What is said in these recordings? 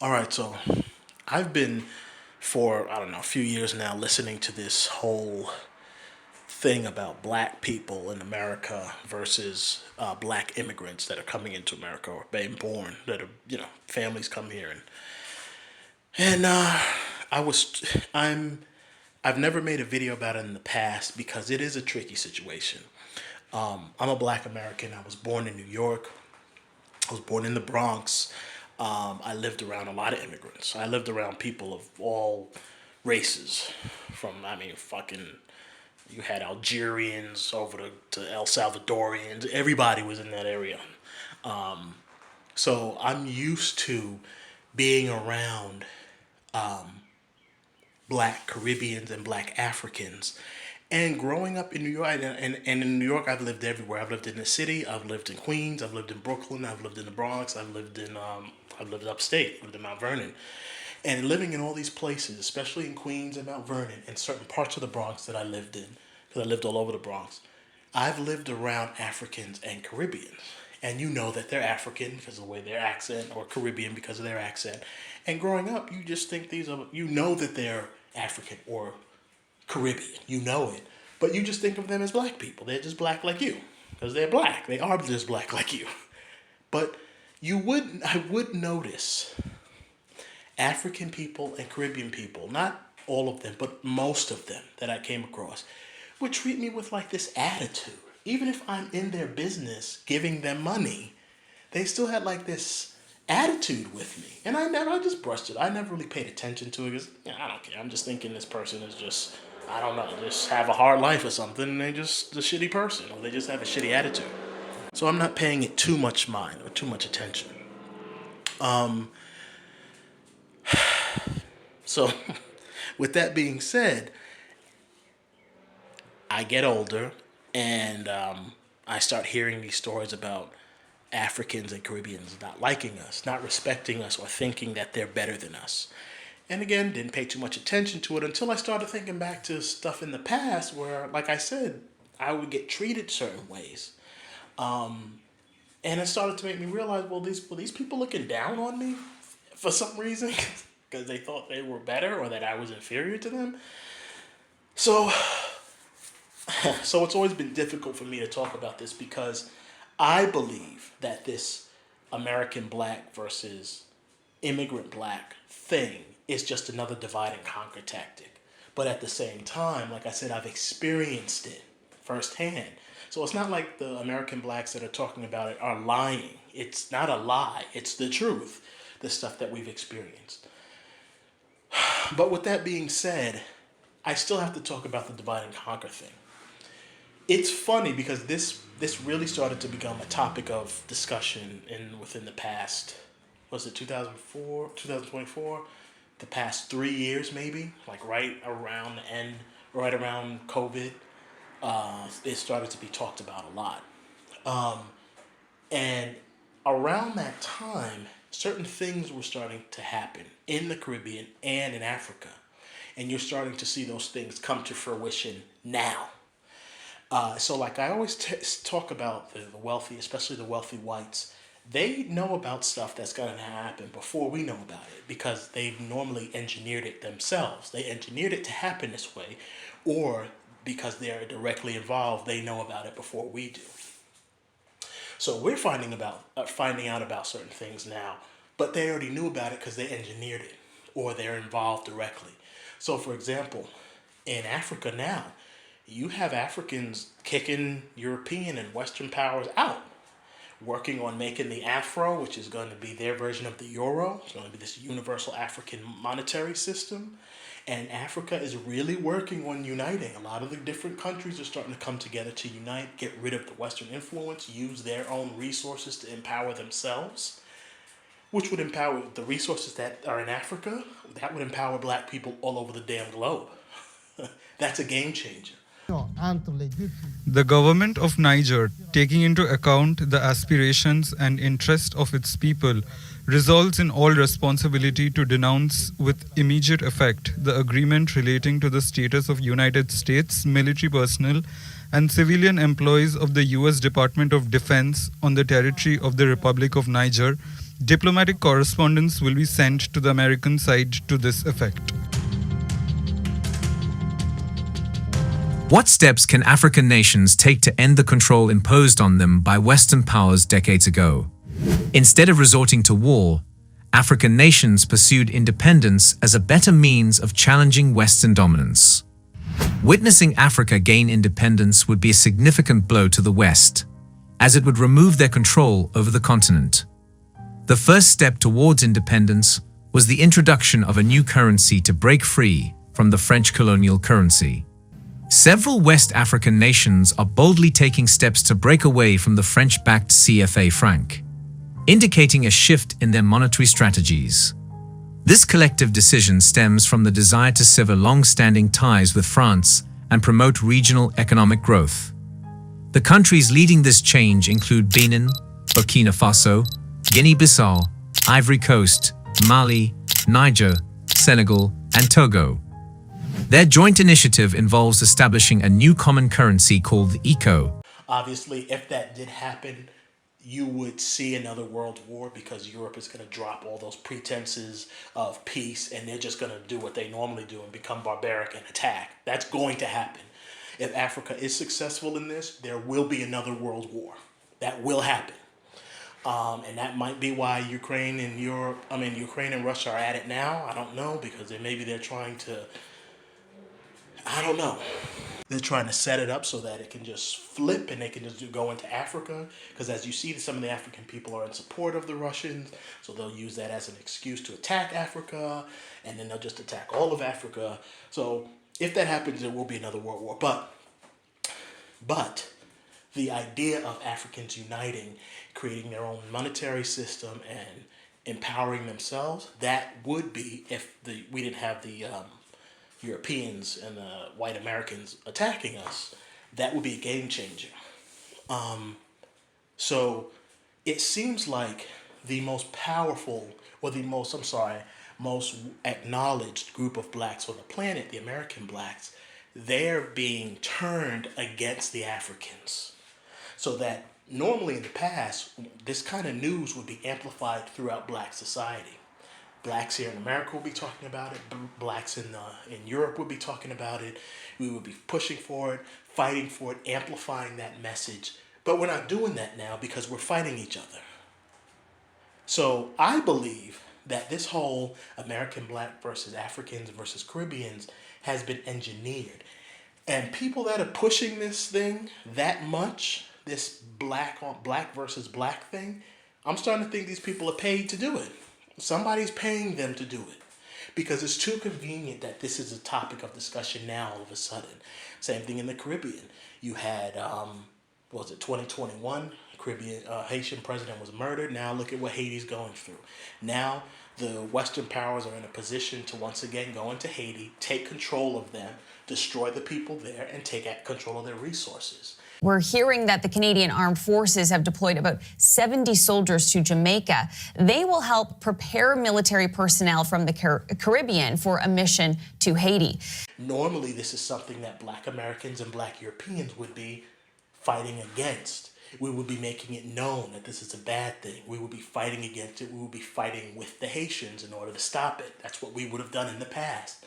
All right, so I've been for, I don't know, a few years now listening to this whole thing about black people in America versus black immigrants that are coming into America or being born, that are, families come here. And I was, I'm, I've never made a video about it in the past because it is a tricky situation. I'm a black American. I was born in New York. I was born in the Bronx. I lived around a lot of immigrants. I lived around people of all races. I mean, fucking, you had Algerians over to El Salvadorians. Everybody was in that area. So I'm used to being around black Caribbeans and black Africans. And growing up in New York, and in New York, I've lived everywhere. I've lived in the city. I've lived in Queens. I've lived in Brooklyn. I've lived in the Bronx. I've lived upstate. Lived in Mount Vernon, and living in all these places, especially in Queens and Mount Vernon, and certain parts of the Bronx that I lived in, because I lived all over the Bronx. I've lived around Africans and Caribbeans, and you know that they're African because of the way their accent, or Caribbean because of their accent. And growing up, you just think you know that they're African or Caribbean. You know it. But you just think of them as black people. They're just black like you. Because they're black. They are just black like you. But I would notice African people and Caribbean people, not all of them, but most of them that I came across, would treat me with like this attitude. Even if I'm in their business giving them money, they still had like this attitude with me. And I just brushed it. I never really paid attention to it because I don't care. I'm just thinking this person is just, I don't know, just have a hard life or something. And they're just a shitty person, or they just have a shitty attitude. So I'm not paying it too much mind or too much attention. So with that being said, I get older and I start hearing these stories about Africans and Caribbeans not liking us, not respecting us, or thinking that they're better than us. And again, didn't pay too much attention to it until I started thinking back to stuff in the past where, like I said, I would get treated certain ways. And it started to make me realize, well, these people looking down on me for some reason because they thought they were better or that I was inferior to them. So, so it's always been difficult for me to talk about this because I believe that this American black versus immigrant black thing is just another divide and conquer tactic. But at the same time, like I said, I've experienced it firsthand. So it's not like the American blacks that are talking about it are lying. It's not a lie. It's the truth, the stuff that we've experienced. But with that being said, I still have to talk about the divide and conquer thing. It's funny because this really started to become a topic of discussion within the past, was it 2004, 2024? The past 3 years maybe, like right around the end, right around COVID, it started to be talked about a lot. And around that time, certain things were starting to happen in the Caribbean and in Africa. And you're starting to see those things come to fruition now. So like I always talk about the wealthy, especially the wealthy whites, they know about stuff that's going to happen before we know about it because they've normally engineered it themselves. They engineered it to happen this way, or because they're directly involved, they know about it before we do. So we're finding out about certain things now, but they already knew about it because they engineered it, or they're involved directly. So for example, in Africa now, you have Africans kicking European and Western powers out, working on making the Afro, which is going to be their version of the Euro. It's going to be this universal African monetary system. And Africa is really working on uniting. A lot of the different countries are starting to come together to unite, get rid of the Western influence, use their own resources to empower themselves, which would empower the resources that are in Africa. That would empower black people all over the damn globe. That's a game changer. The government of Niger, taking into account the aspirations and interest of its people, resolves in all responsibility to denounce with immediate effect the agreement relating to the status of United States military personnel and civilian employees of the U.S. Department of Defense on the territory of the Republic of Niger Diplomatic correspondence will be sent to the American side to this effect. What steps can African nations take to end the control imposed on them by Western powers decades ago? Instead of resorting to war, African nations pursued independence as a better means of challenging Western dominance. Witnessing Africa gain independence would be a significant blow to the West, as it would remove their control over the continent. The first step towards independence was the introduction of a new currency to break free from the French colonial currency. Several West African nations are boldly taking steps to break away from the French-backed CFA franc, indicating a shift in their monetary strategies. This collective decision stems from the desire to sever long-standing ties with France and promote regional economic growth. The countries leading this change include Benin, Burkina Faso, Guinea-Bissau, Ivory Coast, Mali, Niger, Senegal, and Togo. Their joint initiative involves establishing a new common currency called the ECO. Obviously, if that did happen, you would see another world war because Europe is going to drop all those pretenses of peace and they're just going to do what they normally do and become barbaric and attack. That's going to happen. If Africa is successful in this, there will be another world war. That will happen. And that might be why Ukraine and Russia are at it now. I don't know, because maybe they're trying to, I don't know. They're trying to set it up so that it can just flip and they can just go into Africa. Because as you see, some of the African people are in support of the Russians. So they'll use that as an excuse to attack Africa. And then they'll just attack all of Africa. So if that happens, there will be another world war. But the idea of Africans uniting, creating their own monetary system and empowering themselves, that would be, if we didn't have the Europeans and the white Americans attacking us, that would be a game changer. So it seems like the most powerful, or most acknowledged group of blacks on the planet, the American blacks, they're being turned against the Africans. So that normally in the past, this kind of news would be amplified throughout black society. Blacks here in America will be talking about it. Blacks in Europe will be talking about it. We will be pushing for it, fighting for it, amplifying that message. But we're not doing that now because we're fighting each other. So I believe that this whole American black versus Africans versus Caribbeans has been engineered. And people that are pushing this thing that much, this black versus black thing, I'm starting to think these people are paid to do it. Somebody's paying them to do it because it's too convenient that this is a topic of discussion now all of a sudden. Same thing in the Caribbean. You had, 2021? Caribbean Haitian president was murdered. Now look at what Haiti's going through. Now the Western powers are in a position to once again go into Haiti, take control of them, destroy the people there, and take control of their resources. We're hearing that the Canadian Armed Forces have deployed about 70 soldiers to Jamaica. They will help prepare military personnel from the Caribbean for a mission to Haiti. Normally, this is something that black Americans and black Europeans would be fighting against. We would be making it known that this is a bad thing. We would be fighting against it. We would be fighting with the Haitians in order to stop it. That's what we would have done in the past.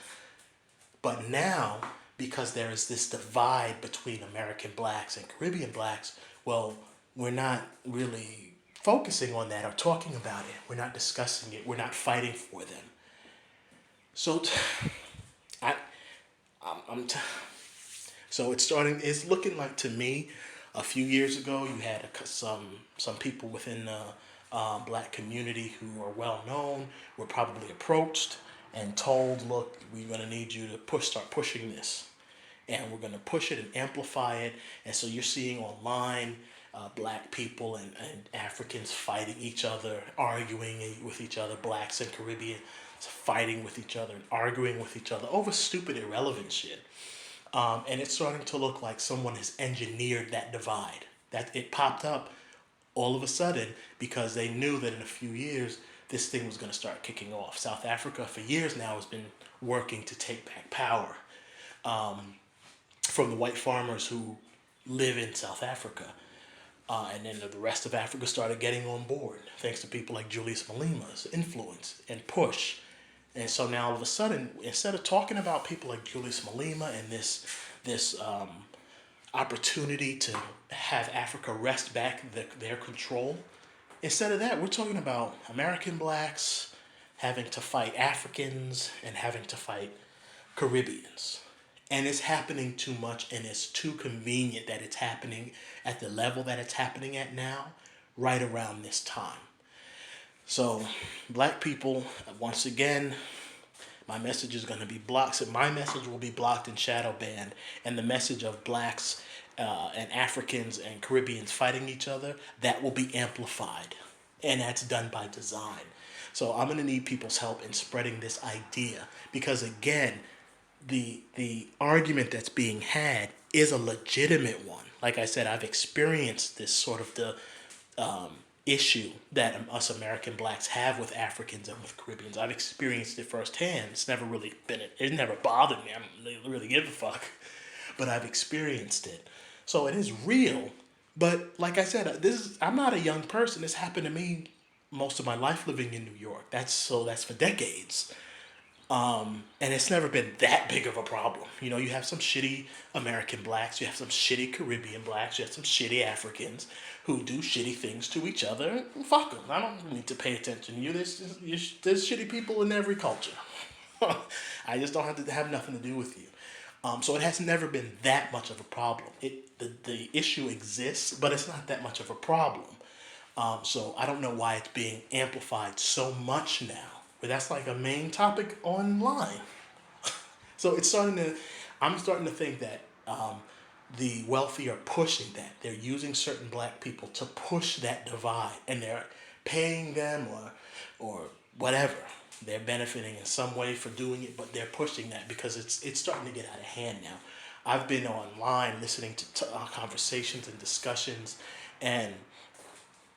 But now, because there is this divide between American blacks and Caribbean blacks, well, we're not really focusing on that or talking about it. We're not discussing it. We're not fighting for them. So, so it's looking like, to me, a few years ago, you had some people within the black community who are well known were probably approached and told, look, we're going to need you to start pushing this. And we're going to push it and amplify it. And so you're seeing online black people and Africans fighting each other, arguing with each other, blacks and Caribbean fighting with each other and arguing with each other over stupid, irrelevant shit. And it's starting to look like someone has engineered that divide. That it popped up all of a sudden because they knew that in a few years, this thing was going to start kicking off. South Africa for years now has been working to take back power from the white farmers who live in South Africa. And then the rest of Africa started getting on board, thanks to people like Julius Malema's influence and push. And so now all of a sudden, instead of talking about people like Julius Malema and this opportunity to have Africa wrest back their control, instead of that, we're talking about American blacks having to fight Africans and having to fight Caribbeans. And it's happening too much, and it's too convenient that it's happening at the level that it's happening at now, right around this time. So, black people, once again, my message is going to be blocked. So my message will be blocked and shadow banned, and the message of blacks and Africans and Caribbeans fighting each other, that will be amplified, and that's done by design. So I'm going to need people's help in spreading this idea, because again, the argument that's being had is a legitimate one. Like I said, I've experienced this sort of the issue that us American blacks have with Africans and with Caribbeans. I've experienced it firsthand. It's never really been, it never bothered me. I don't really give a fuck, but I've experienced it. So it is real. But like I said, I'm not a young person. This happened to me most of my life living in New York. That's for decades. And it's never been that big of a problem. You know, you have some shitty American blacks, you have some shitty Caribbean blacks, you have some shitty Africans who do shitty things to each other. Fuck them. I don't need to pay attention to you. There's shitty people in every culture. I just don't have to have nothing to do with you. So it has never been that much of a problem. The issue exists, but it's not that much of a problem. So I don't know why it's being amplified so much now. But that's like a main topic online. So I'm starting to think that the wealthy are pushing that. They're using certain black people to push that divide, and they're paying them or whatever. They're benefiting in some way for doing it, but they're pushing that because it's starting to get out of hand now. I've been online listening to conversations and discussions, and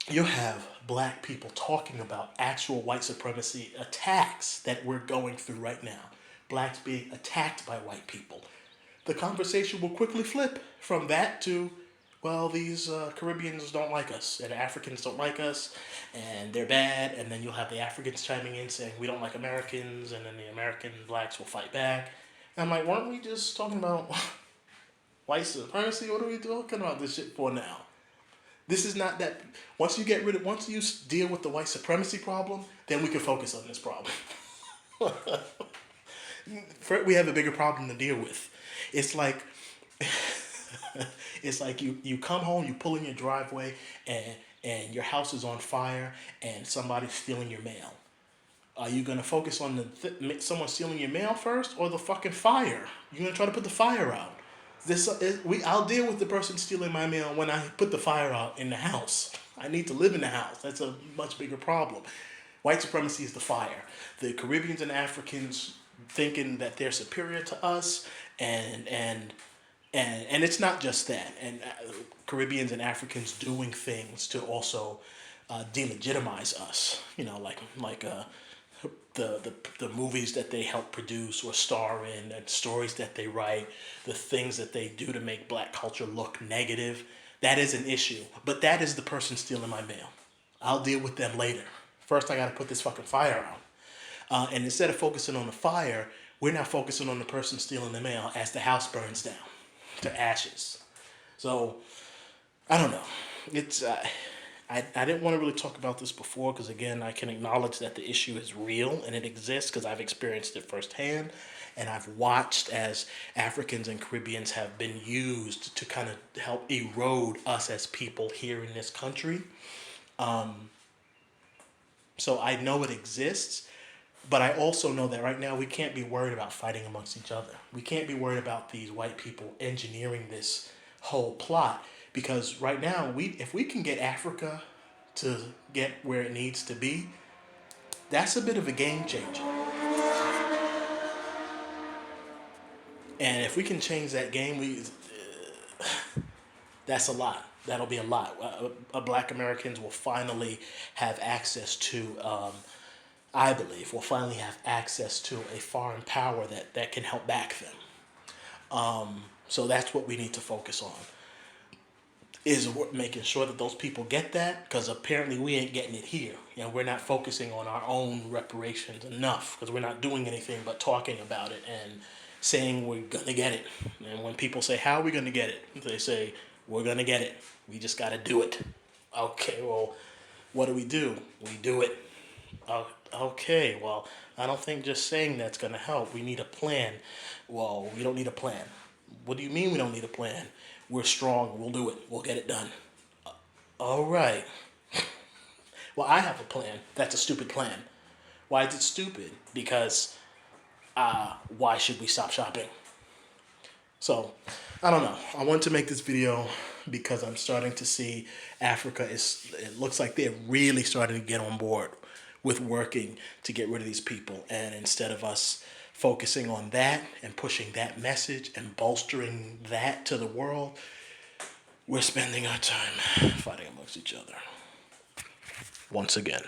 you'll have black people talking about actual white supremacy attacks that we're going through right now. Blacks being attacked by white people. The conversation will quickly flip from that to, well, these Caribbeans don't like us, and Africans don't like us, and they're bad, and then you'll have the Africans chiming in saying, we don't like Americans, and then the American blacks will fight back. And I'm like, weren't we just talking about white supremacy? What are we talking about this shit for now? This is not that. Once you deal with the white supremacy problem, then we can focus on this problem. We have a bigger problem to deal with. It's like, you come home, you pull in your driveway, and your house is on fire, and somebody's stealing your mail. Are you gonna focus on someone stealing your mail first, or the fucking fire? You're gonna try to put the fire out. I'll deal with the person stealing my mail when I put the fire out in the house. I need to live in the house. That's a much bigger problem. White supremacy is the fire. The Caribbeans and Africans thinking that they're superior to us, and it's not just that. And Caribbeans and Africans doing things to also delegitimize us. You know, like the movies that they help produce or star in, and stories that they write, the things that they do to make black culture look negative. That is an issue. But that is the person stealing my mail. I'll deal with them later. First, I got to put this fucking fire out. And instead of focusing on the fire, we're now focusing on the person stealing the mail as the house burns down to ashes. So, I don't know. It's I didn't want to really talk about this before because, again, I can acknowledge that the issue is real and it exists because I've experienced it firsthand, and I've watched as Africans and Caribbeans have been used to kind of help erode us as people here in this country. So I know it exists, but I also know that right now we can't be worried about fighting amongst each other. We can't be worried about these white people engineering this whole plot. Because right now, if we can get Africa to get where it needs to be, that's a bit of a game changer. And if we can change that game, that's a lot. That'll be a lot. Black Americans will finally have access to, I believe, will finally have access to a foreign power that can help back them. So that's what we need to focus on. is making sure that those people get that, because apparently we ain't getting it here. You know, we're not focusing on our own reparations enough, because we're not doing anything but talking about it and saying we're gonna get it. And when people say, how are we gonna get it? They say, we're gonna get it. We just gotta do it. Okay, well, what do? We do it. Okay, well, I don't think just saying that's gonna help. We need a plan. Well, we don't need a plan. What do you mean we don't need a plan? We're strong. We'll do it. We'll get it done. All right. Well, I have a plan. That's a stupid plan. Why is it stupid? Because why should we stop shopping? So, I don't know. I wanted to make this video because I'm starting to see Africa it looks like they're really starting to get on board with working to get rid of these people. And instead of us focusing on that and pushing that message and bolstering that to the world, we're spending our time fighting amongst each other. Once again.